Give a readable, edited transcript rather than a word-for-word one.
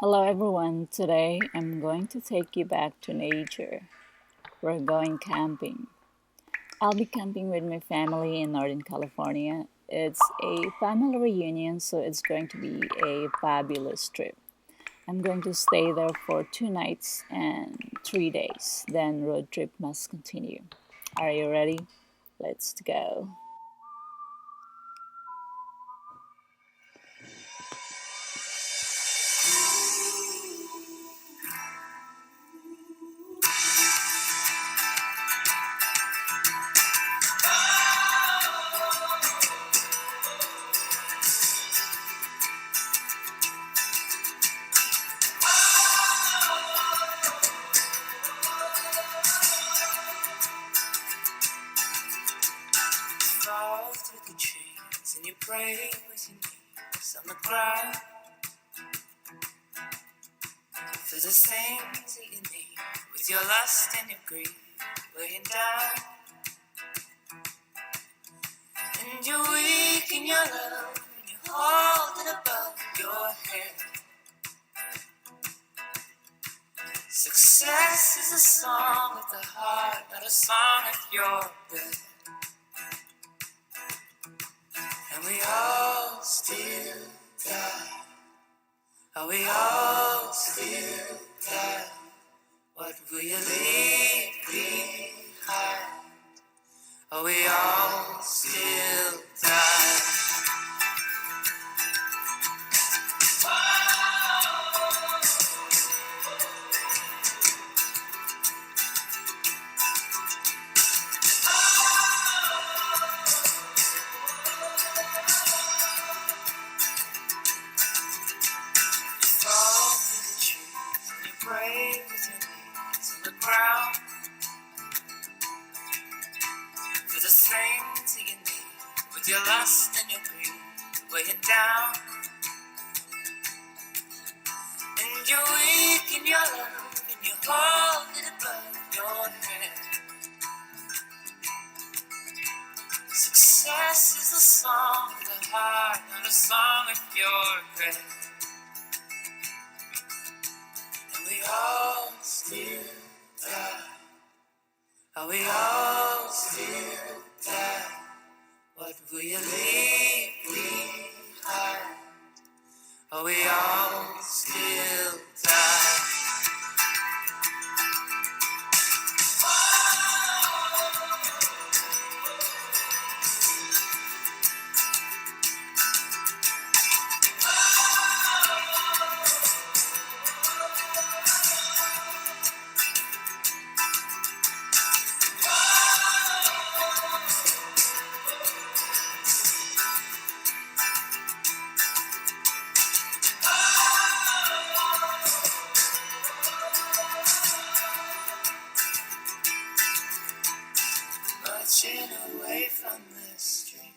Hello everyone, today I'm going to take you back to nature. We're going camping. I'll be camping with my family in Northern California. It's a family reunion, so it's going to be a fabulous trip. I'm going to stay there for 2 nights and 3 days, then road trip must continue. Are you ready? Let's go. Fall through the trees and you pray with your knees on the ground for the things that you need with your lust and your greed weighing down, and you're weak in your love and you hold it above your head. Success is a song of the heart, not a song of your bed. And we all still die. Are we all still die? What will you leave behind? Are we all still die? Fall through the trees and you pray with your knees on the ground for the things that you need with your lust and your greed weighing down, and you're weak in your love and you hold it above your head. Success is a song of the heart, not a song of your breath. And we all still die. Are we all still die? What will you leave behind? Are we all still die? Marching away from the street.